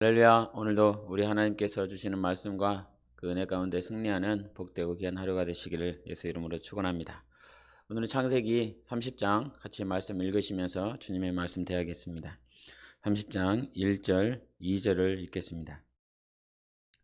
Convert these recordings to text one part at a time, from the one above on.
할렐루야. 오늘도 우리 하나님께서 주시는 말씀과 그 은혜 가운데 승리하는 복되고 귀한 하루가 되시기를 예수 이름으로 축원합니다. 오늘은 창세기 30장 같이 말씀 읽으시면서 주님의 말씀 대하겠습니다. 30장 1절 2절을 읽겠습니다.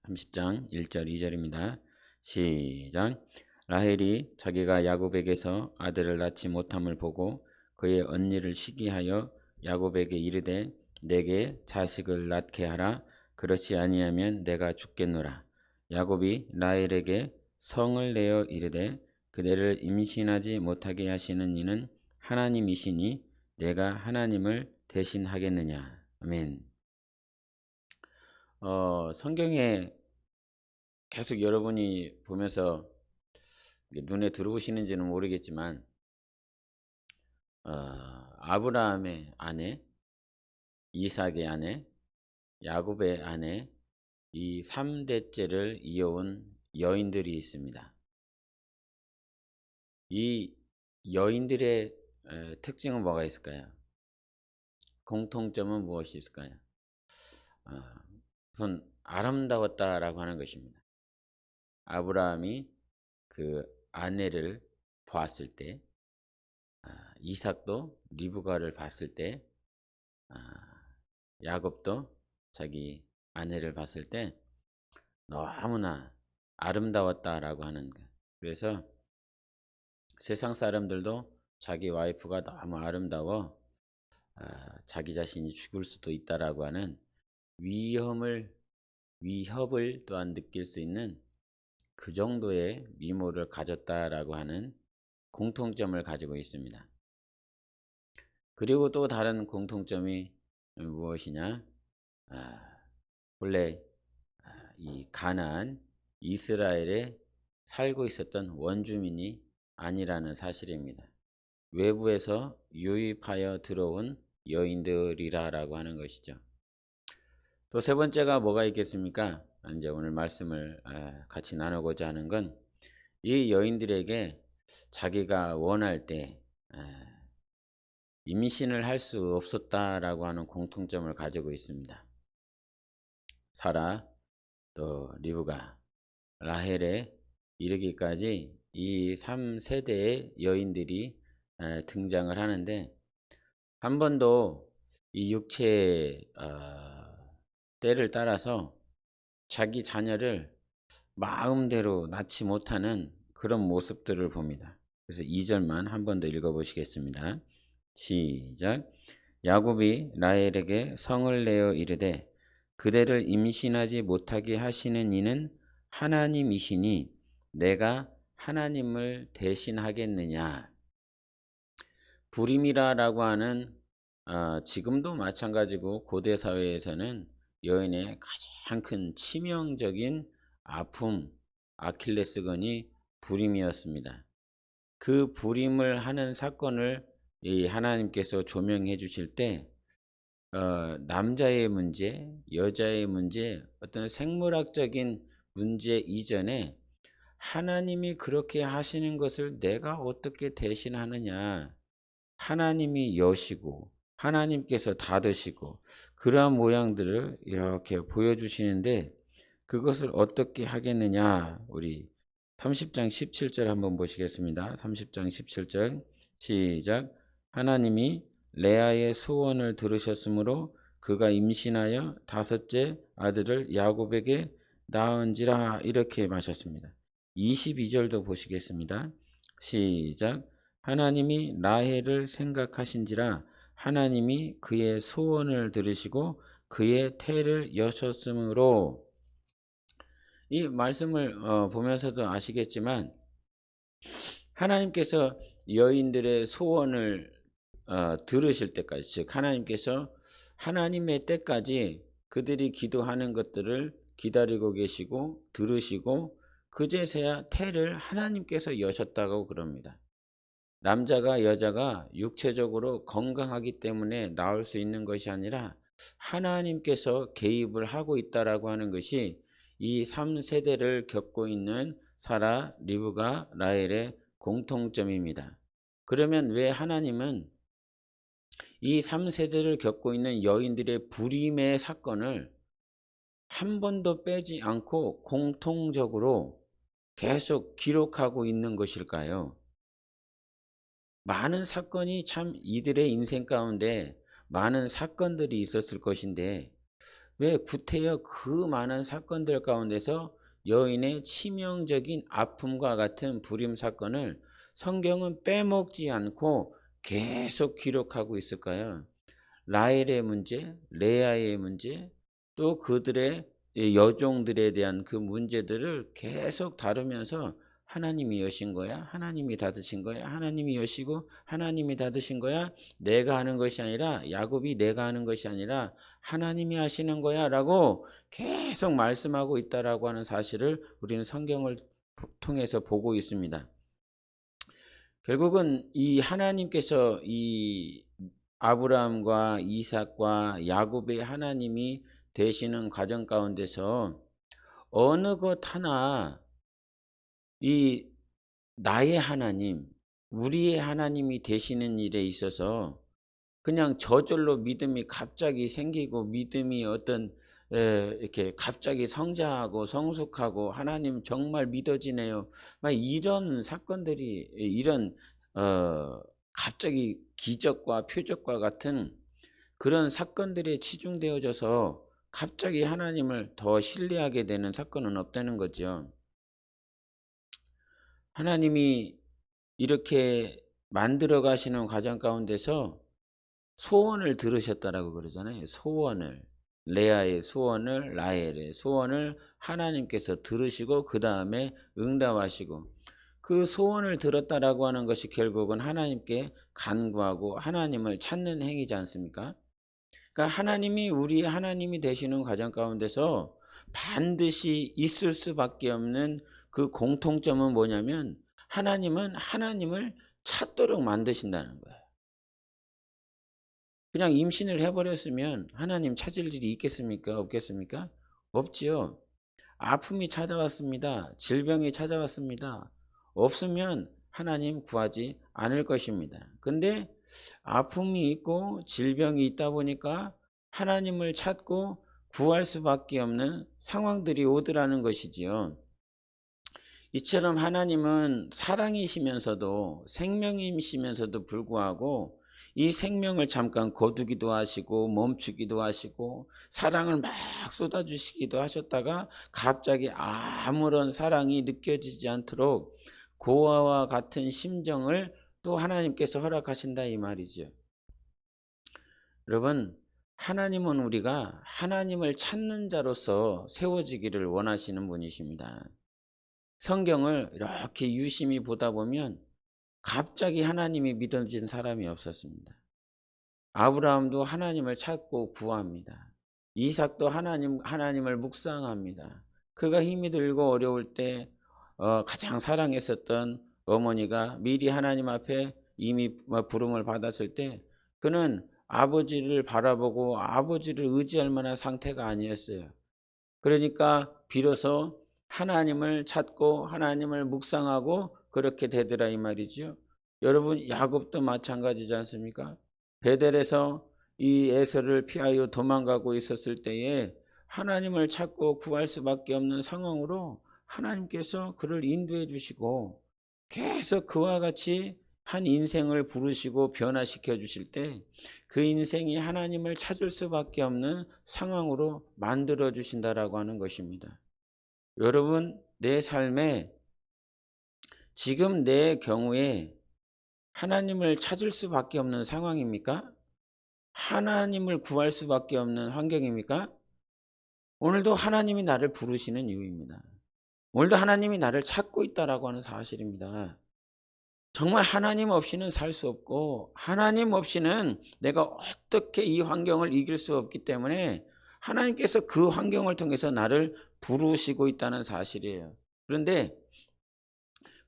30장 1절 2절입니다. 시작. 라헬이 자기가 야곱에게서 아들을 낳지 못함을 보고 그의 언니를 시기하여 야곱에게 이르되 내게 자식을 낳게 하라. 그렇지 아니하면 내가 죽겠노라. 야곱이 라헬에게 성을 내어 이르되 그대를 임신하지 못하게 하시는 이는 하나님이시니 내가 하나님을 대신하겠느냐. 아멘. 성경에 계속 여러분이 보면서 눈에 들어오시는지는 모르겠지만 아브라함의 아내, 이삭의 아내, 야곱의 아내 이 3대째를 이어온 여인들이 있습니다. 이 여인들의 특징은 뭐가 있을까요? 공통점은 무엇이 있을까요? 우선 아름다웠다라고 하는 것입니다. 아브라함이 그 아내를 보았을 때, 이삭도 리브가를 봤을 때, 야곱도 자기 아내를 봤을 때 너무나 아름다웠다라고 하는 것. 그래서 세상 사람들도 자기 와이프가 너무 아름다워 자기 자신이 죽을 수도 있다라고 하는 위협을 또한 느낄 수 있는 그 정도의 미모를 가졌다라고 하는 공통점을 가지고 있습니다. 그리고 또 다른 공통점이 무엇이냐? 본래 이 가나안 이스라엘에 살고 있었던 원주민이 아니라는 사실입니다. 외부에서 유입하여 들어온 여인들이라고 하는 것이죠. 또 세 번째가 뭐가 있겠습니까? 이제 오늘 말씀을 같이 나누고자 하는 건 이 여인들에게 자기가 원할 때 임신을 할 수 없었다라고 하는 공통점을 가지고 있습니다. 사라, 또 리브가, 라헬에 이르기까지 이 3세대의 여인들이 등장을 하는데 한 번도 이 육체의 때를 따라서 자기 자녀를 마음대로 낳지 못하는 그런 모습들을 봅니다. 그래서 2절만 한 번 더 읽어보시겠습니다. 시작. 야곱이 라헬에게 성을 내어 이르되 그대를 임신하지 못하게 하시는 이는 하나님이시니 내가 하나님을 대신하겠느냐. 불임이라고 하는 지금도 마찬가지고 고대 사회에서는 여인의 가장 큰 치명적인 아픔, 아킬레스건이 불임이었습니다. 그 불임을 하는 사건을 하나님께서 조명해 주실 때 남자의 문제, 여자의 문제, 어떤 생물학적인 문제 이전에 하나님이 그렇게 하시는 것을 내가 어떻게 대신하느냐. 하나님이 여시고 하나님께서 닫으시고 그러한 모양들을 이렇게 보여주시는데 그것을 어떻게 하겠느냐. 우리 30장 17절 한번 보시겠습니다. 30장 17절 시작. 하나님이 레아의 소원을 들으셨으므로 그가 임신하여 5째 아들을 야곱에게 낳은지라 이렇게 마셨습니다. 22절도 보시겠습니다. 시작. 하나님이 라헬을 생각하신지라 하나님이 그의 소원을 들으시고 그의 태를 여셨으므로. 이 말씀을 보면서도 아시겠지만 하나님께서 여인들의 소원을 들으실 때까지, 즉 하나님께서 하나님의 때까지 그들이 기도하는 것들을 기다리고 계시고 들으시고 그제서야 태를 하나님께서 여셨다고 그럽니다. 남자가 여자가 육체적으로 건강하기 때문에 나올 수 있는 것이 아니라 하나님께서 개입을 하고 있다라고 하는 것이 이 3세대를 겪고 있는 사라, 리브가, 라헬의 공통점입니다. 그러면 왜 하나님은 이 3세대를 겪고 있는 여인들의 불임의 사건을 한 번도 빼지 않고 공통적으로 계속 기록하고 있는 것일까요? 많은 사건이 참 이들의 인생 가운데 많은 사건들이 있었을 것인데 왜 구태여 그 많은 사건들 가운데서 여인의 치명적인 아픔과 같은 불임 사건을 성경은 빼먹지 않고 계속 기록하고 있을까요? 라헬의 문제, 레아의 문제, 또 그들의 여종들에 대한 그 문제들을 계속 다루면서 하나님이 여신 거야? 하나님이 닫으신 거야? 하나님이 여시고 하나님이 닫으신 거야? 내가 하는 것이 아니라 야곱이 내가 하는 것이 아니라 하나님이 하시는 거야 라고 계속 말씀하고 있다라고 하는 사실을 우리는 성경을 통해서 보고 있습니다. 결국은 이 하나님께서 이 아브라함과 이삭과 야곱의 하나님이 되시는 과정 가운데서 어느 것 하나 이 나의 하나님, 우리의 하나님이 되시는 일에 있어서 그냥 저절로 믿음이 갑자기 생기고 믿음이 이렇게 갑자기 성장하고 성숙하고 하나님 정말 믿어지네요. 막 이런 사건들이 이런 갑자기 기적과 표적과 같은 그런 사건들에 치중되어져서 갑자기 하나님을 더 신뢰하게 되는 사건은 없다는 거죠. 하나님이 이렇게 만들어 가시는 과정 가운데서 소원을 들으셨다라고 그러잖아요. 소원을. 레아의 소원을, 라헬의 소원을 하나님께서 들으시고 그 다음에 응답하시고 그 소원을 들었다라고 하는 것이 결국은 하나님께 간구하고 하나님을 찾는 행위지 않습니까? 그러니까 하나님이 우리의 하나님이 되시는 과정 가운데서 반드시 있을 수밖에 없는 그 공통점은 뭐냐면 하나님은 하나님을 찾도록 만드신다는 거예요. 그냥 임신을 해버렸으면 하나님 찾을 일이 있겠습니까? 없겠습니까? 없지요. 아픔이 찾아왔습니다. 질병이 찾아왔습니다. 없으면 하나님 구하지 않을 것입니다. 근데 아픔이 있고 질병이 있다 보니까 하나님을 찾고 구할 수밖에 없는 상황들이 오더라는 것이지요. 이처럼 하나님은 사랑이시면서도 생명이시면서도 불구하고 이 생명을 잠깐 거두기도 하시고 멈추기도 하시고 사랑을 막 쏟아주시기도 하셨다가 갑자기 아무런 사랑이 느껴지지 않도록 고아와 같은 심정을 또 하나님께서 허락하신다 이 말이죠. 여러분, 하나님은 우리가 하나님을 찾는 자로서 세워지기를 원하시는 분이십니다. 성경을 이렇게 유심히 보다 보면 갑자기 하나님이 믿어진 사람이 없었습니다. 아브라함도 하나님을 찾고 구합니다. 이삭도 하나님을 묵상합니다. 그가 힘이 들고 어려울 때 가장 사랑했었던 어머니가 미리 하나님 앞에 이미 부름을 받았을 때 그는 아버지를 바라보고 아버지를 의지할 만한 상태가 아니었어요. 그러니까 비로소 하나님을 찾고 하나님을 묵상하고 그렇게 되더라 이 말이죠. 여러분 야곱도 마찬가지지 않습니까? 베델에서 이 에서를 피하여 도망가고 있었을 때에 하나님을 찾고 구할 수밖에 없는 상황으로 하나님께서 그를 인도해 주시고 계속 그와 같이 한 인생을 부르시고 변화시켜 주실 때 그 인생이 하나님을 찾을 수밖에 없는 상황으로 만들어 주신다라고 하는 것입니다. 여러분, 내 삶에 지금 내 경우에 하나님을 찾을 수밖에 없는 상황입니까? 하나님을 구할 수밖에 없는 환경입니까? 오늘도 하나님이 나를 부르시는 이유입니다. 오늘도 하나님이 나를 찾고 있다라고 하는 사실입니다. 정말 하나님 없이는 살 수 없고 하나님 없이는 내가 어떻게 이 환경을 이길 수 없기 때문에 하나님께서 그 환경을 통해서 나를 부르시고 있다는 사실이에요. 그런데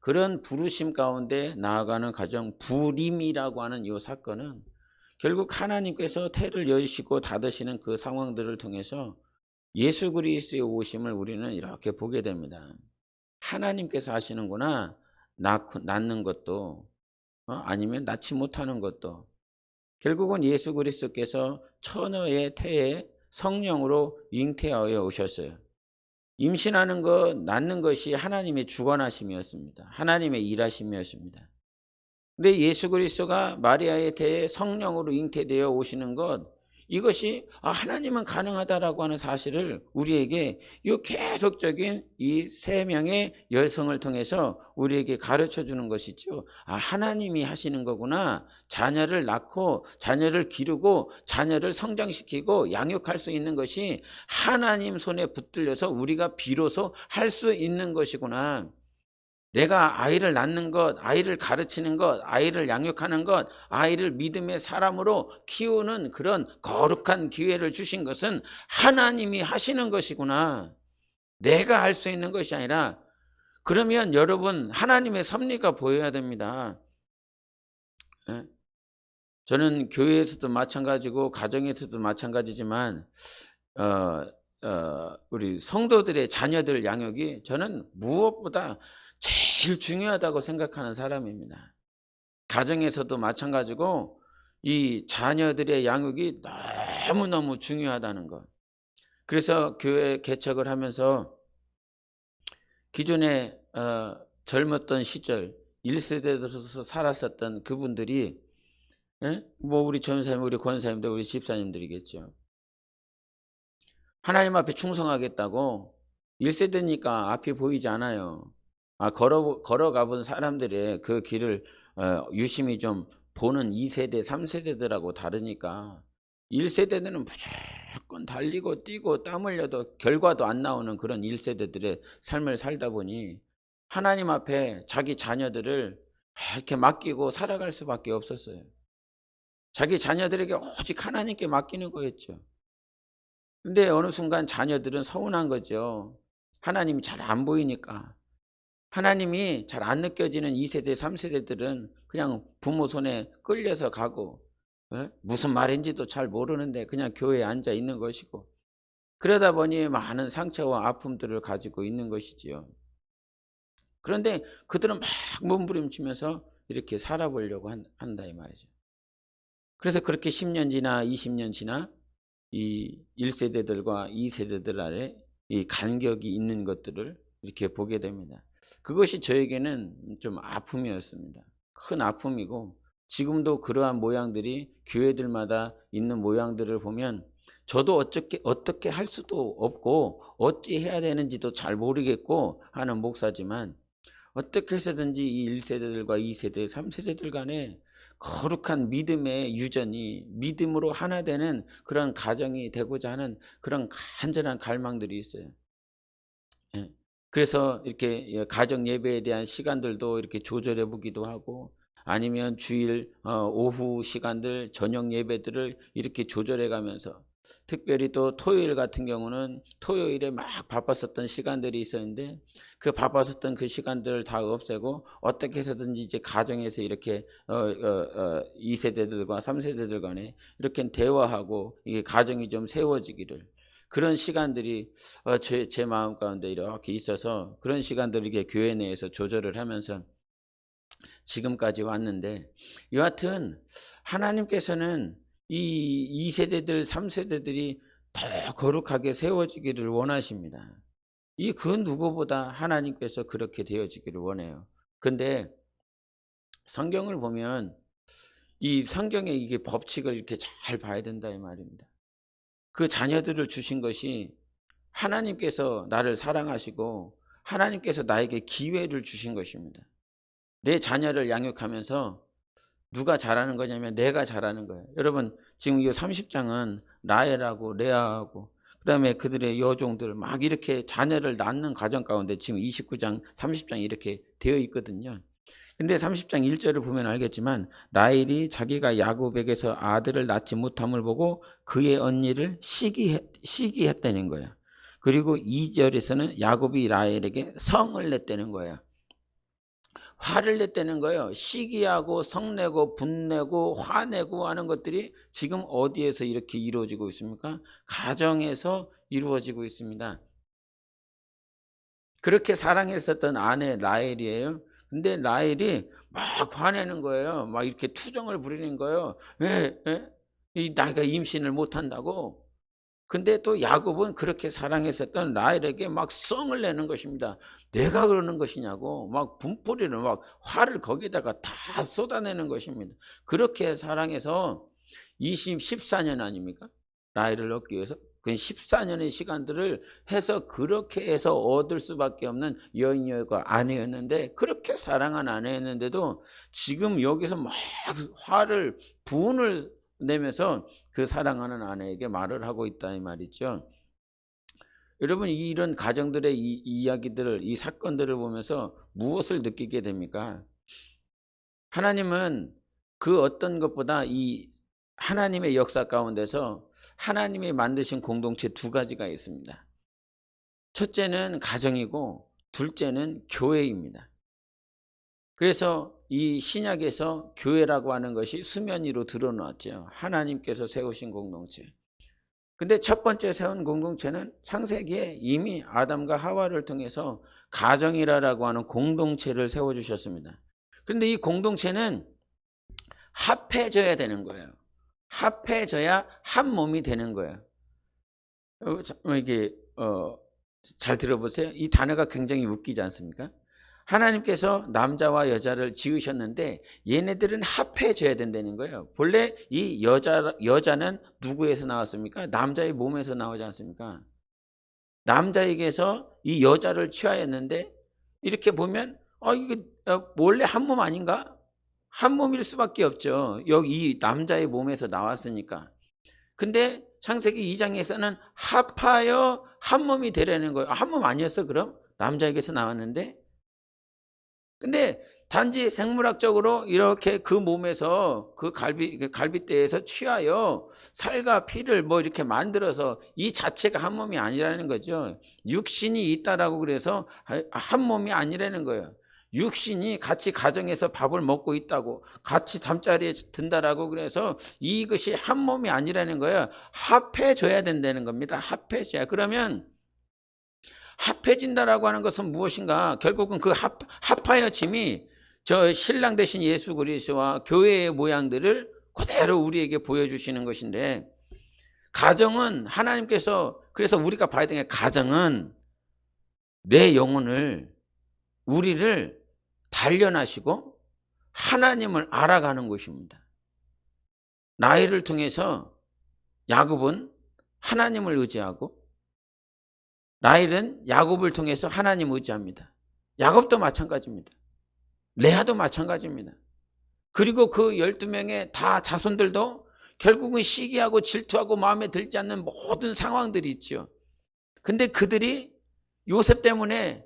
그런 부르심 가운데 나아가는 과정 불임이라고 하는 이 사건은 결국 하나님께서 태를 여시고 닫으시는 그 상황들을 통해서 예수 그리스도의 오심을 우리는 이렇게 보게 됩니다. 하나님께서 하시는구나. 낳는 것도 아니면 낳지 못하는 것도 결국은 예수 그리스도께서 처녀의 태에 성령으로 잉태하여 오셨어요. 임신하는 것, 낳는 것이 하나님의 주관하심이었습니다. 하나님의 일하심이었습니다. 근데 예수 그리스도가 마리아에 대해 성령으로 잉태되어 오시는 것, 이것이 하나님은 가능하다라고 하는 사실을 우리에게 이 계속적인 이 세 명의 여성을 통해서 우리에게 가르쳐 주는 것이죠. 하나님이 하시는 거구나. 자녀를 낳고 자녀를 기르고 자녀를 성장시키고 양육할 수 있는 것이 하나님 손에 붙들려서 우리가 비로소 할 수 있는 것이구나. 내가 아이를 낳는 것, 아이를 가르치는 것, 아이를 양육하는 것, 아이를 믿음의 사람으로 키우는 그런 거룩한 기회를 주신 것은 하나님이 하시는 것이구나. 내가 할 수 있는 것이 아니라, 그러면 여러분 하나님의 섭리가 보여야 됩니다. 저는 교회에서도 마찬가지고 가정에서도 마찬가지지만 우리 성도들의 자녀들 양육이 저는 무엇보다 제일 중요하다고 생각하는 사람입니다. 가정에서도 마찬가지고 이 자녀들의 양육이 너무너무 중요하다는 것. 그래서 교회 개척을 하면서 기존에 젊었던 시절 1세대로서 살았었던 그분들이, 뭐 우리 전사님, 우리 권사님들, 우리 집사님들이겠죠. 하나님 앞에 충성하겠다고 1세대니까 앞이 보이지 않아요. 걸어가 본 사람들의 그 길을 유심히 좀 보는 2세대, 3세대들하고 다르니까 1세대들은 무조건 달리고 뛰고 땀 흘려도 결과도 안 나오는 그런 1세대들의 삶을 살다 보니 하나님 앞에 자기 자녀들을 이렇게 맡기고 살아갈 수밖에 없었어요. 자기 자녀들에게 오직 하나님께 맡기는 거였죠. 근데 어느 순간 자녀들은 서운한 거죠. 하나님이 잘 안 보이니까. 하나님이 잘 안 느껴지는 2세대, 3세대들은 그냥 부모 손에 끌려서 가고, 무슨 말인지도 잘 모르는데 그냥 교회에 앉아 있는 것이고, 그러다 보니 많은 상처와 아픔들을 가지고 있는 것이지요. 그런데 그들은 막 몸부림치면서 이렇게 살아보려고 한다 이 말이죠. 그래서 그렇게 10년 지나 20년 지나 이 1세대들과 2세대들 안에 이 간격이 있는 것들을 이렇게 보게 됩니다. 그것이 저에게는 좀 아픔이었습니다. 큰 아픔이고, 지금도 그러한 모양들이 교회들마다 있는 모양들을 보면 저도 어떻게 할 수도 없고 어찌 해야 되는지도 잘 모르겠고 하는 목사지만, 어떻게 해서든지 이 1세대들과 2세대, 3세대들 간에 거룩한 믿음의 유전이, 믿음으로 하나 되는 그런 가정이 되고자 하는 그런 간절한 갈망들이 있어요. 그래서 이렇게 가정 예배에 대한 시간들도 이렇게 조절해 보기도 하고, 아니면 주일 오후 시간들, 저녁 예배들을 이렇게 조절해 가면서, 특별히 또 토요일 같은 경우는 토요일에 막 바빴었던 시간들이 있었는데 그 바빴었던 그 시간들을 다 없애고 어떻게 해서든지 이제 가정에서 이렇게 2세대들과 3세대들 간에 이렇게 대화하고 이게 가정이 좀 세워지기를, 그런 시간들이 제 마음 가운데 이렇게 있어서 그런 시간들을 이렇게 교회 내에서 조절을 하면서 지금까지 왔는데, 여하튼 하나님께서는 이 2세대들, 3세대들이 더 거룩하게 세워지기를 원하십니다. 그 누구보다 하나님께서 그렇게 되어지기를 원해요. 근데 성경을 보면 이 성경의 이게 법칙을 이렇게 잘 봐야 된다 이 말입니다. 그 자녀들을 주신 것이 하나님께서 나를 사랑하시고 하나님께서 나에게 기회를 주신 것입니다. 내 자녀를 양육하면서 누가 잘하는 거냐면 내가 잘하는 거예요. 여러분 지금 이 30장은 라헬하고 레아하고 그다음에 그들의 여종들 막 이렇게 자녀를 낳는 과정 가운데 지금 29장 30장 이렇게 되어 있거든요. 근데 30장 1절을 보면 알겠지만 라헬이 자기가 야곱에게서 아들을 낳지 못함을 보고 그의 언니를 시기했다는 거예요. 그리고 2절에서는 야곱이 라헬에게 성을 냈다는 거예요. 화를 냈다는 거예요. 시기하고 성내고 분내고 화내고 하는 것들이 지금 어디에서 이렇게 이루어지고 있습니까? 가정에서 이루어지고 있습니다. 그렇게 사랑했었던 아내 라헬이에요. 근데 라헬이 막 화내는 거예요. 막 이렇게 투정을 부리는 거예요. 왜? 내가 임신을 못한다고? 근데 또 야곱은 그렇게 사랑했었던 라헬에게 막 성을 내는 것입니다. 내가 그러는 것이냐고 막 분풀이를 막 화를 거기다가 다 쏟아내는 것입니다. 그렇게 사랑해서 14년 아닙니까? 라헬을 얻기 위해서 그 14년의 시간들을 해서 그렇게 해서 얻을 수밖에 없는 여인이었고 아내였는데, 그렇게 사랑한 아내였는데도 지금 여기서 막 화를 분을 내면서 그 사랑하는 아내에게 말을 하고 있다 이 말이죠. 여러분, 이런 가정들의 이 이야기들을, 이 사건들을 보면서 무엇을 느끼게 됩니까? 하나님은 그 어떤 것보다 이 하나님의 역사 가운데서 하나님이 만드신 공동체 두 가지가 있습니다. 첫째는 가정이고 둘째는 교회입니다. 그래서 이 신약에서 교회라고 하는 것이 수면 위로 드러났죠. 하나님께서 세우신 공동체. 근데 첫 번째 세운 공동체는 창세기에 이미 아담과 하와를 통해서 가정이라고 하는 공동체를 세워주셨습니다. 그런데 이 공동체는 합해져야 되는 거예요. 합해져야 한 몸이 되는 거예요. 이게 잘 들어보세요. 이 단어가 굉장히 웃기지 않습니까? 하나님께서 남자와 여자를 지으셨는데 얘네들은 합해져야 된다는 거예요. 본래 이 여자는 누구에서 나왔습니까? 남자의 몸에서 나오지 않습니까? 남자에게서 이 여자를 취하였는데, 이렇게 보면 이게 원래 한 몸 아닌가? 한 몸일 수밖에 없죠. 여기 이 남자의 몸에서 나왔으니까. 근데 창세기 2장에서는 합하여 한 몸이 되려는 거예요. 한 몸 아니었어 그럼? 남자에게서 나왔는데. 근데 단지 생물학적으로 이렇게 그 몸에서 그 갈비뼈에서 취하여 살과 피를 뭐 이렇게 만들어서 이 자체가 한 몸이 아니라는 거죠. 육신이 있다라고 그래서 한 몸이 아니라는 거예요. 육신이 같이 가정에서 밥을 먹고 있다고, 같이 잠자리에 든다라고 그래서 이것이 한 몸이 아니라는 거예요. 합해져야 된다는 겁니다. 합해져야. 그러면 합해진다라고 하는 것은 무엇인가? 결국은 그 합하여짐이 저 신랑 되신 예수 그리스도와 교회의 모양들을 그대로 우리에게 보여주시는 것인데, 가정은 하나님께서, 그래서 우리가 봐야 되는 게, 가정은 내 영혼을, 우리를 단련하시고 하나님을 알아가는 것입니다. 라헬을 통해서 야곱은 하나님을 의지하고, 라헬은 야곱을 통해서 하나님 의지합니다. 야곱도 마찬가지입니다. 레아도 마찬가지입니다. 그리고 그 12명의 다 자손들도 결국은 시기하고 질투하고 마음에 들지 않는 모든 상황들이 있죠. 근데 그들이 요셉 때문에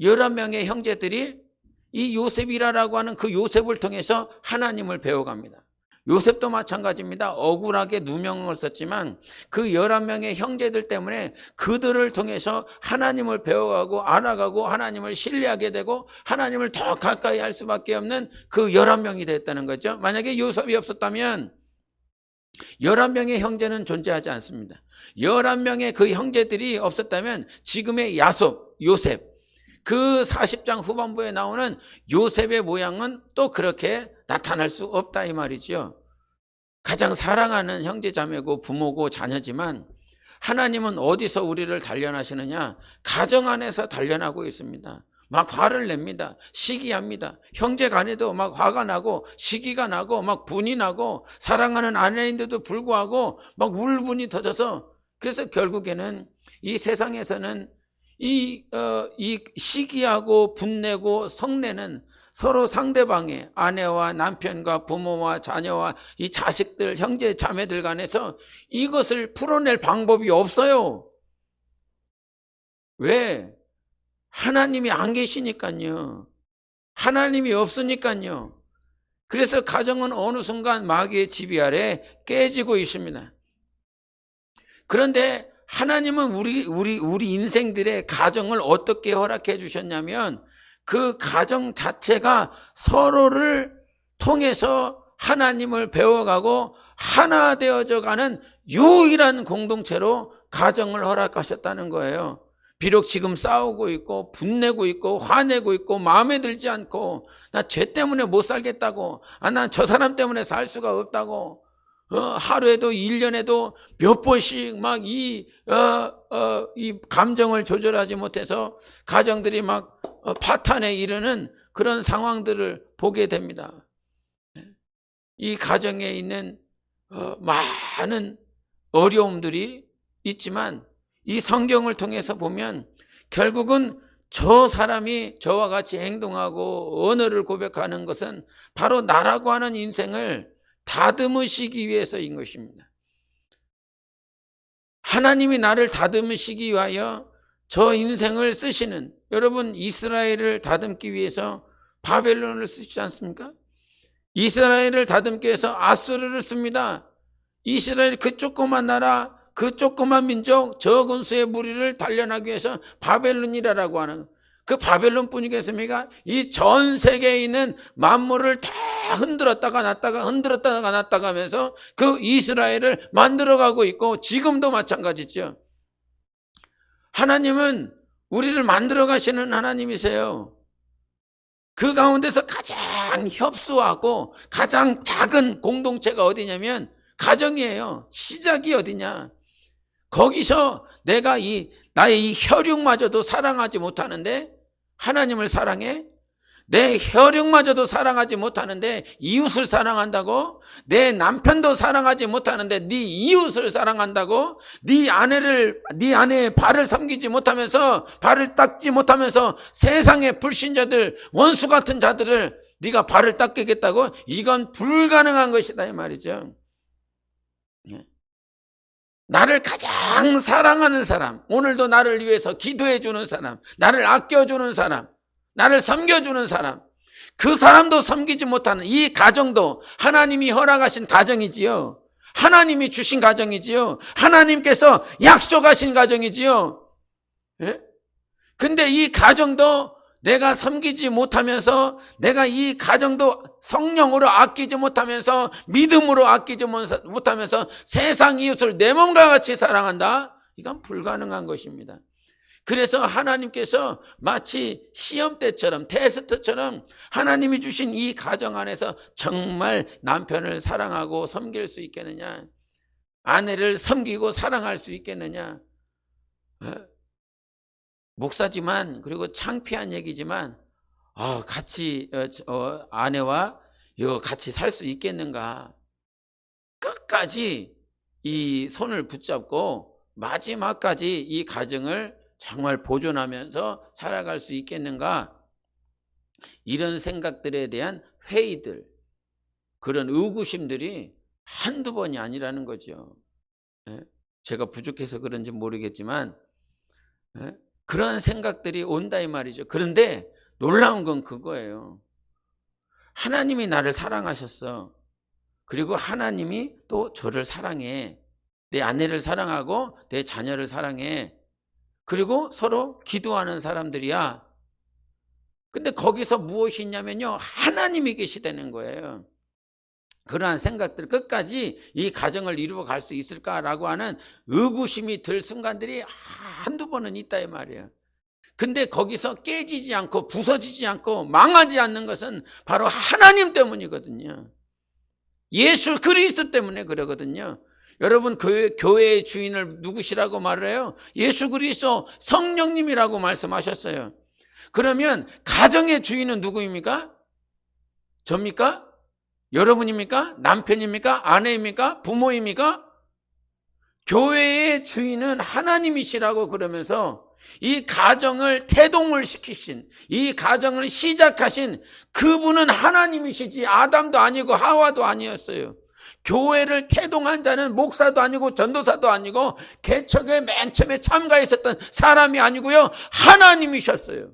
11명의 형제들이 이 요셉이라고 하는 그 요셉을 통해서 하나님을 배워갑니다. 요셉도 마찬가지입니다. 억울하게 누명을 썼지만 그 11명의 형제들 때문에 그들을 통해서 하나님을 배워가고 알아가고 하나님을 신뢰하게 되고 하나님을 더 가까이 할 수밖에 없는 그 11명이 됐다는 거죠. 만약에 요셉이 없었다면 11명의 형제는 존재하지 않습니다. 11명의 그 형제들이 없었다면 지금의 요셉, 그 40장 후반부에 나오는 요셉의 모양은 또 그렇게 나타날 수 없다 이 말이죠. 가장 사랑하는 형제자매고 부모고 자녀지만 하나님은 어디서 우리를 단련하시느냐? 가정 안에서 단련하고 있습니다. 막 화를 냅니다. 시기합니다. 형제 간에도 막 화가 나고 시기가 나고 막 분이 나고 사랑하는 아내인데도 불구하고 막 울분이 터져서, 그래서 결국에는 이 세상에서는 이 시기하고 분내고 성내는 서로 상대방의 아내와 남편과 부모와 자녀와 이 자식들, 형제, 자매들 간에서 이것을 풀어낼 방법이 없어요. 왜? 하나님이 안 계시니까요. 하나님이 없으니까요. 그래서 가정은 어느 순간 마귀의 지배 아래 깨지고 있습니다. 그런데 하나님은 우리 인생들의 가정을 어떻게 허락해 주셨냐면, 그 가정 자체가 서로를 통해서 하나님을 배워가고 하나 되어져 가는 유일한 공동체로 가정을 허락하셨다는 거예요. 비록 지금 싸우고 있고 분내고 있고 화내고 있고 마음에 들지 않고 나 죄 때문에 못 살겠다고, 난 저 사람 때문에 살 수가 없다고, 하루에도 1년에도 몇 번씩 막 이 감정을 조절하지 못해서 가정들이 막 파탄에 이르는 그런 상황들을 보게 됩니다. 이 가정에 있는 많은 어려움들이 있지만 이 성경을 통해서 보면 결국은 저 사람이 저와 같이 행동하고 언어를 고백하는 것은 바로 나라고 하는 인생을 다듬으시기 위해서인 것입니다. 하나님이 나를 다듬으시기 위하여 저 인생을 쓰시는, 여러분 이스라엘을 다듬기 위해서 바벨론을 쓰시지 않습니까? 이스라엘을 다듬기 위해서 아수르를 씁니다. 이스라엘 그 조그만 나라, 그 조그만 민족, 적은 수의 무리를 단련하기 위해서 바벨론이라고 하는, 그 바벨론뿐이겠습니까? 이 전 세계에 있는 만물을 다 흔들었다가 놨다가 흔들었다가 놨다가 하면서 그 이스라엘을 만들어가고 있고, 지금도 마찬가지죠. 하나님은 우리를 만들어 가시는 하나님이세요. 그 가운데서 가장 협소하고 가장 작은 공동체가 어디냐면 가정이에요. 시작이 어디냐? 거기서 내가 나의 이 혈육마저도 사랑하지 못하는데 하나님을 사랑해? 내 혈육마저도 사랑하지 못하는데 이웃을 사랑한다고? 내 남편도 사랑하지 못하는데 네 이웃을 사랑한다고? 네 아내의 발을 삼기지 못하면서, 발을 닦지 못하면서 세상의 불신자들, 원수 같은 자들을 네가 발을 닦겠다고? 이건 불가능한 것이다 이 말이죠. 나를 가장 사랑하는 사람, 오늘도 나를 위해서 기도해 주는 사람, 나를 아껴주는 사람, 나를 섬겨주는 사람, 그 사람도 섬기지 못하는 이 가정도 하나님이 허락하신 가정이지요. 하나님이 주신 가정이지요. 하나님께서 약속하신 가정이지요. 예? 근데 이 가정도 내가 섬기지 못하면서, 내가 이 가정도 성령으로 아끼지 못하면서, 믿음으로 아끼지 못하면서 세상 이웃을 내 몸과 같이 사랑한다? 이건 불가능한 것입니다. 그래서 하나님께서 마치 시험 때처럼, 테스트처럼 하나님이 주신 이 가정 안에서 정말 남편을 사랑하고 섬길 수 있겠느냐, 아내를 섬기고 사랑할 수 있겠느냐. 목사지만, 그리고 창피한 얘기지만 같이 아내와 같이 살 수 있겠는가. 끝까지 이 손을 붙잡고 마지막까지 이 가정을 정말 보존하면서 살아갈 수 있겠는가. 이런 생각들에 대한 회의들, 그런 의구심들이 한두 번이 아니라는 거죠. 제가 부족해서 그런지 모르겠지만 그런 생각들이 온다 이 말이죠. 그런데 놀라운 건 그거예요. 하나님이 나를 사랑하셨어. 그리고 하나님이 또 저를 사랑해. 내 아내를 사랑하고 내 자녀를 사랑해. 그리고 서로 기도하는 사람들이야. 근데 거기서 무엇이 있냐면요, 하나님이 계시다는 거예요. 그러한 생각들, 끝까지 이 가정을 이루어 갈 수 있을까라고 하는 의구심이 들 순간들이 한두 번은 있다 이 말이에요. 근데 거기서 깨지지 않고 부서지지 않고 망하지 않는 것은 바로 하나님 때문이거든요. 예수 그리스도 때문에 그러거든요. 여러분, 교회의 주인을 누구시라고 말을 해요? 예수 그리스도 성령님이라고 말씀하셨어요. 그러면 가정의 주인은 누구입니까? 접니까? 여러분입니까? 남편입니까? 아내입니까? 부모입니까? 교회의 주인은 하나님이시라고 그러면서 이 가정을 태동을 시키신, 이 가정을 시작하신 그분은 하나님이시지 아담도 아니고 하와도 아니었어요. 교회를 태동한 자는 목사도 아니고 전도사도 아니고 개척에 맨 처음에 참가했었던 사람이 아니고요, 하나님이셨어요.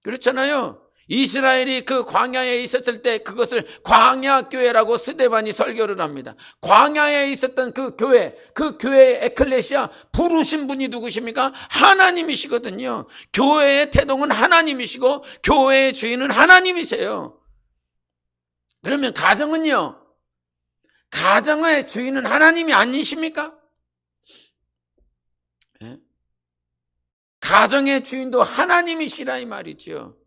그렇잖아요. 이스라엘이 그 광야에 있었을 때 그것을 광야교회라고 스데반이 설교를 합니다. 광야에 있었던 그 교회의 에클레시아, 부르신 분이 누구십니까? 하나님이시거든요. 교회의 태동은 하나님이시고 교회의 주인은 하나님이세요. 그러면 가정은요? 가정의 주인은 하나님이 아니십니까? 가정의 주인도 하나님이시라 이 말이죠.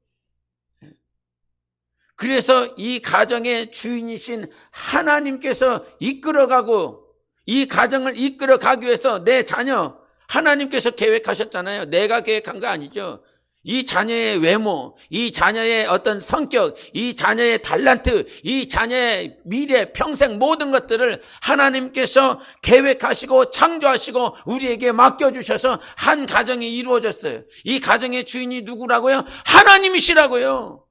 그래서 이 가정의 주인이신 하나님께서 이끌어가고 이 가정을 이끌어가기 위해서 내 자녀 하나님께서 계획하셨잖아요. 내가 계획한 거 아니죠. 이 자녀의 외모, 이 자녀의 어떤 성격, 이 자녀의 달란트, 이 자녀의 미래, 평생 모든 것들을 하나님께서 계획하시고 창조하시고 우리에게 맡겨주셔서 한 가정이 이루어졌어요. 이 가정의 주인이 누구라고요? 하나님이시라고요.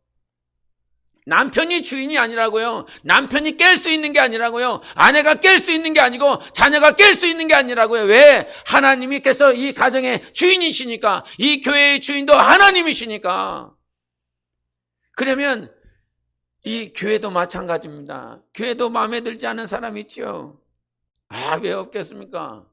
남편이 주인이 아니라고요. 남편이 깰 수 있는 게 아니라고요. 아내가 깰 수 있는 게 아니고 자녀가 깰 수 있는 게 아니라고요. 왜? 하나님께서 이 가정의 주인이시니까. 이 교회의 주인도 하나님이시니까. 그러면 이 교회도 마찬가지입니다. 교회도 마음에 들지 않은 사람이 있죠. 왜 없겠습니까?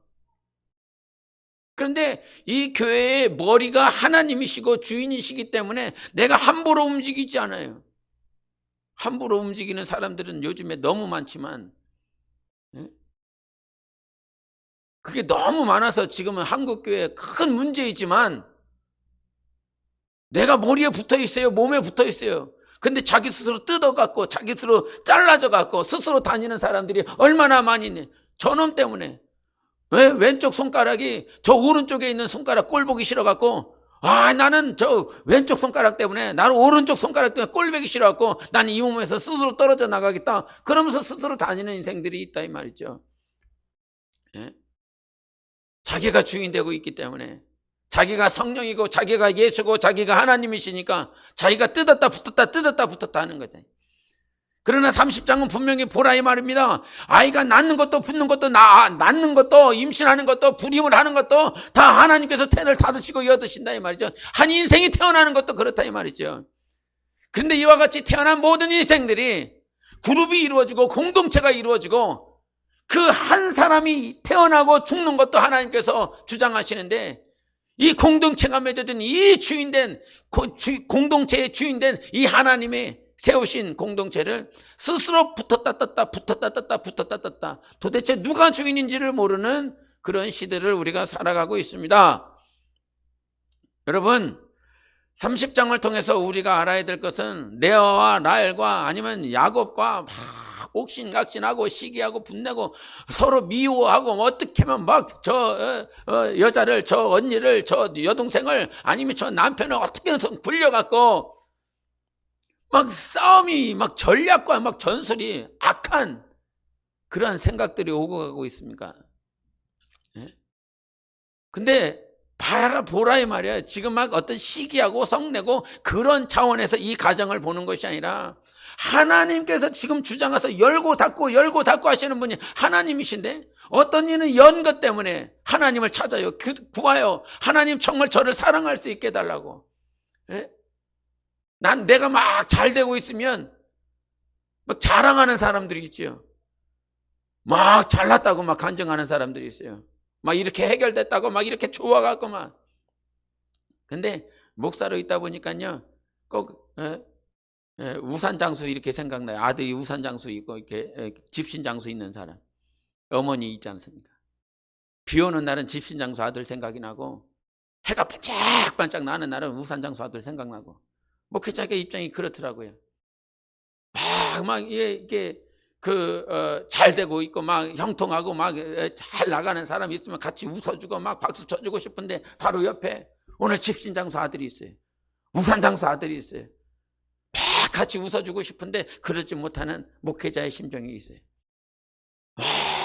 그런데 이 교회의 머리가 하나님이시고 주인이시기 때문에 내가 함부로 움직이지 않아요. 함부로 움직이는 사람들은 요즘에 너무 많지만 그게 너무 많아서 지금은 한국교회에 큰 문제이지만 내가 머리에 붙어 있어요. 몸에 붙어 있어요. 근데 자기 스스로 뜯어갖고 자기 스스로 잘라져갖고 스스로 다니는 사람들이 얼마나 많이 있네. 저놈 때문에. 왜? 왼쪽 손가락이 저 오른쪽에 있는 손가락 꼴 보기 싫어갖고 나는 저 왼쪽 손가락 때문에 나는 오른쪽 손가락 때문에 꼴 보기 싫어갖고 나는 이 몸에서 스스로 떨어져 나가겠다. 그러면서 스스로 다니는 인생들이 있다 이 말이죠. 예? 자기가 주인 되고 있기 때문에 자기가 성령이고 자기가 예수고 자기가 하나님이시니까 자기가 뜯었다 붙었다 하는 거죠. 그러나 30장은 분명히 보라 이 말입니다. 아이가 낳는 것도 붙는 것도 낳는 것도 임신하는 것도 불임을 하는 것도 다 하나님께서 태를 닫으시고 여드신다 이 말이죠. 한 인생이 태어나는 것도 그렇다 이 말이죠. 그런데 이와 같이 태어난 모든 인생들이 그룹이 이루어지고 공동체가 이루어지고 그 한 사람이 태어나고 죽는 것도 하나님께서 주장하시는데 이 공동체가 맺어진 이 주인된 공동체의 주인된 이 하나님의 세우신 공동체를 스스로 붙었다 떴다 도대체 누가 주인인지를 모르는 그런 시대를 우리가 살아가고 있습니다. 여러분 30장을 통해서 우리가 알아야 될 것은 레아와 라헬과 아니면 야곱과 막 옥신각신하고 시기하고 분내고 서로 미워하고 어떻게 하면 막 저 여자를 저 언니를 저 여동생을 아니면 저 남편을 어떻게 해서 굴려갖고 막 싸움이 막 전략과 막 전술이 악한 그러한 생각들이 오고 가고 있습니까? 예? 근데 보라 이 말이야. 지금 막 어떤 시기하고 성내고 그런 차원에서 이 가정을 보는 것이 아니라 하나님께서 지금 주장해서 열고 닫고 하시는 분이 하나님이신데 어떤 이는 연 것 때문에 하나님을 찾아요. 구하요. 하나님 정말 저를 사랑할 수 있게 해달라고. 예? 내가 막 잘 되고 있으면 막 자랑하는 사람들이 있죠. 막 잘났다고 막 간증하는 사람들이 있어요. 막 이렇게 해결됐다고 막 이렇게 좋아갖고 막. 근데 목사로 있다 보니까요. 꼭 우산장수 이렇게 생각나요. 아들이 우산장수 있고 이렇게 집신장수 있는 사람. 어머니 있지 않습니까? 비 오는 날은 집신장수 아들 생각이 나고 해가 반짝반짝 나는 날은 우산장수 아들 생각나고 목회자의 입장이 그렇더라고요. 막 이게 잘 되고 있고 막 형통하고 막 잘 나가는 사람이 있으면 같이 웃어주고 막 박수 쳐주고 싶은데 바로 옆에 오늘 집신장수 아들이 있어요. 우산장수 아들이 있어요. 막 같이 웃어주고 싶은데 그러지 못하는 목회자의 심정이 있어요.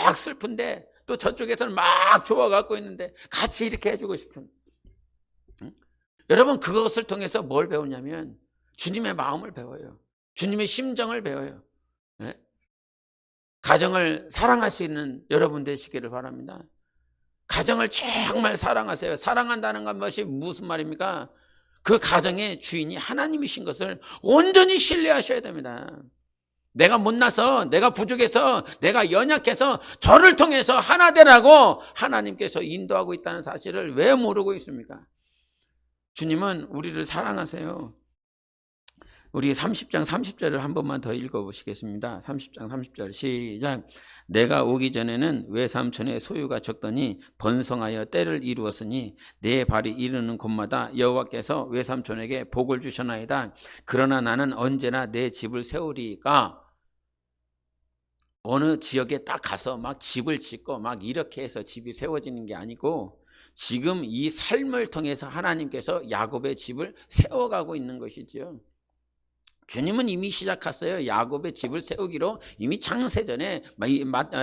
막 슬픈데 또 저쪽에서는 막 좋아갖고 있는데 같이 이렇게 해주고 싶은. 여러분 그것을 통해서 뭘 배우냐면 주님의 마음을 배워요. 주님의 심정을 배워요. 네? 가정을 사랑하시는 여러분 되시기를 바랍니다. 가정을 정말 사랑하세요. 사랑한다는 것이 무슨 말입니까? 그 가정의 주인이 하나님이신 것을 온전히 신뢰하셔야 됩니다. 내가 못나서 내가 부족해서 내가 연약해서 저를 통해서 하나 되라고 하나님께서 인도하고 있다는 사실을 왜 모르고 있습니까? 주님은 우리를 사랑하세요. 우리 30장 30절을 한 번만 더 읽어보시겠습니다. 30장 30절 시작. 내가 오기 전에는 외삼촌의 소유가 적더니 번성하여 때를 이루었으니 내 발이 이르는 곳마다 여호와께서 외삼촌에게 복을 주셨나이다. 그러나 나는 언제나 내 집을 세우리까. 어느 지역에 딱 가서 막 집을 짓고 막 이렇게 해서 집이 세워지는 게 아니고 지금 이 삶을 통해서 하나님께서 야곱의 집을 세워가고 있는 것이죠. 주님은 이미 시작했어요. 야곱의 집을 세우기로 이미 창세전에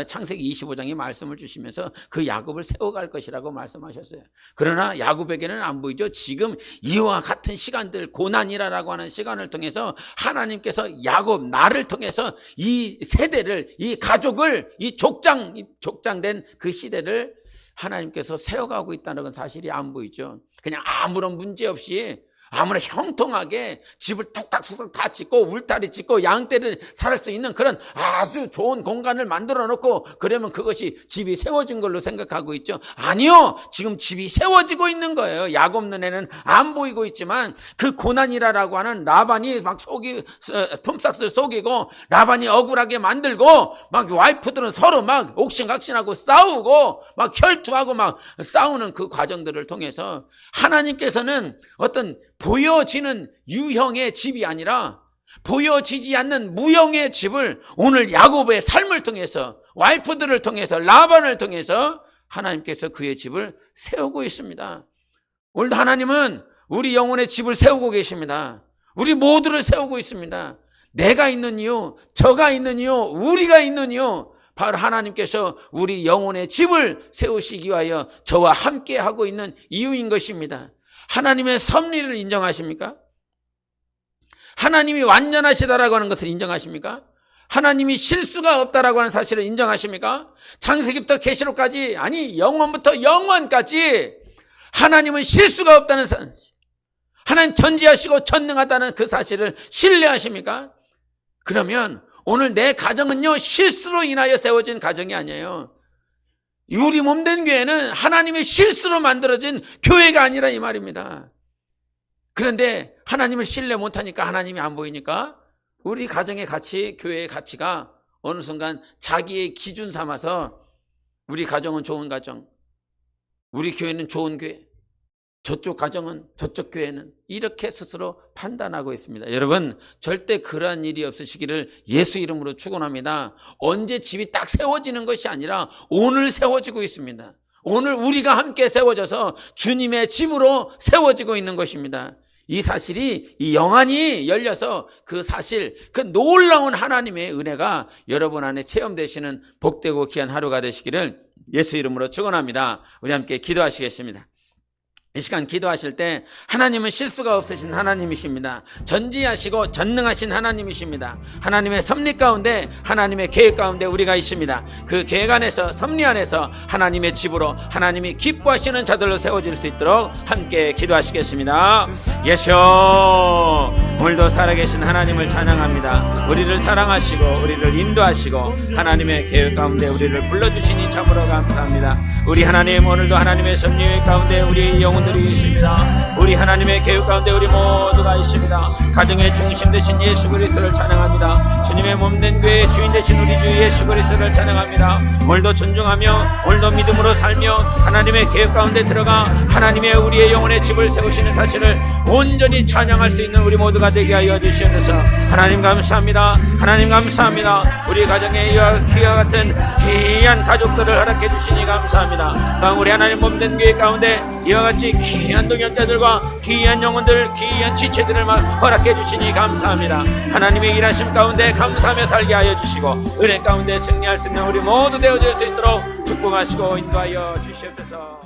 창세기 25장에 말씀을 주시면서 그 야곱을 세워갈 것이라고 말씀하셨어요. 그러나 야곱에게는 안 보이죠. 지금 이와 같은 시간들, 고난이라고 하는 시간을 통해서 하나님께서 야곱, 나를 통해서 이 세대를, 이 가족을, 이 족장된 그 시대를 하나님께서 세워가고 있다는 건 사실이 안 보이죠. 그냥 아무런 문제 없이 아무나 형통하게 집을 툭탁툭탁 다 짓고 울타리 짓고 양떼를 살 수 있는 그런 아주 좋은 공간을 만들어 놓고 그러면 그것이 집이 세워진 걸로 생각하고 있죠. 아니요, 지금 집이 세워지고 있는 거예요. 야곱 눈에는 안 보이고 있지만 그 고난이라고 하는 라반이 막 톰삭스를 속이고 라반이 억울하게 만들고 막 와이프들은 서로 막 옥신각신하고 싸우고 막 혈투하고 막 싸우는 그 과정들을 통해서 하나님께서는 어떤 보여지는 유형의 집이 아니라 보여지지 않는 무형의 집을 오늘 야곱의 삶을 통해서, 와이프들을 통해서, 라반을 통해서 하나님께서 그의 집을 세우고 있습니다. 오늘도 하나님은 우리 영혼의 집을 세우고 계십니다. 우리 모두를 세우고 있습니다. 내가 있는 이유, 저가 있는 이유, 우리가 있는 이유, 바로 하나님께서 우리 영혼의 집을 세우시기 위하여 저와 함께 하고 있는 이유인 것입니다. 하나님의 섭리를 인정하십니까? 하나님이 완전하시다라고 하는 것을 인정하십니까? 하나님이 실수가 없다라고 하는 사실을 인정하십니까? 창세기부터 계시록까지, 아니 영원부터 영원까지 하나님은 실수가 없다는 사실, 하나님 전지하시고 전능하다는 그 사실을 신뢰하십니까? 그러면 오늘 내 가정은요, 실수로 인하여 세워진 가정이 아니에요. 우리 몸된 교회는 하나님의 실수로 만들어진 교회가 아니라 이 말입니다. 그런데 하나님을 신뢰 못하니까, 하나님이 안 보이니까 우리 가정의 가치, 교회의 가치가 어느 순간 자기의 기준 삼아서 우리 가정은 좋은 가정, 우리 교회는 좋은 교회, 저쪽 가정은, 저쪽 교회는, 이렇게 스스로 판단하고 있습니다. 여러분, 절대 그러한 일이 없으시기를 예수 이름으로 축원합니다. 언제 집이 딱 세워지는 것이 아니라 오늘 세워지고 있습니다. 오늘 우리가 함께 세워져서 주님의 집으로 세워지고 있는 것입니다. 이 사실이, 이 영안이 열려서 그 사실, 그 놀라운 하나님의 은혜가 여러분 안에 체험되시는 복되고 귀한 하루가 되시기를 예수 이름으로 축원합니다. 우리 함께 기도하시겠습니다. 이 시간 기도하실 때 하나님은 실수가 없으신 하나님이십니다. 전지하시고 전능하신 하나님이십니다. 하나님의 섭리 가운데, 하나님의 계획 가운데 우리가 있습니다. 그 계획 안에서, 섭리 안에서 하나님의 집으로, 하나님이 기뻐하시는 자들로 세워질 수 있도록 함께 기도하시겠습니다. 예수, 오늘도 살아계신 하나님을 찬양합니다. 우리를 사랑하시고 우리를 인도하시고 하나님의 계획 가운데 우리를 불러주시니 참으로 감사합니다. 우리 하나님, 오늘도 하나님의 섭리 가운데 우리 영혼들이 있습니다. 우리 하나님의 계획 가운데 우리 모두가 있습니다. 가정의 중심 되신 예수 그리스도를 찬양합니다. 주님의 몸된 교회의 주인 되신 우리 주 예수 그리스도를 찬양합니다. 오늘도 존중하며 오늘도 믿음으로 살며 하나님의 계획 가운데 들어가 하나님의 우리의 영혼의 집을 세우시는 사실을 온전히 찬양할 수 있는 우리 모두가 되게 하여 주시옵소서. 하나님 감사합니다. 하나님 감사합니다. 우리 가정에 이와 같은 귀한 가족들을 허락해 주시니 감사합니다. 우리 하나님 몸된 교회 가운데 이와 같이 귀한 동역자들과 귀한 영혼들, 귀한 지체들을 허락해 주시니 감사합니다. 하나님의 일하심 가운데 감사하며 살게 하여 주시고 은혜 가운데 승리할 수 있는 우리 모두 되어질 수 있도록 축복하시고 인도하여 주시옵소서.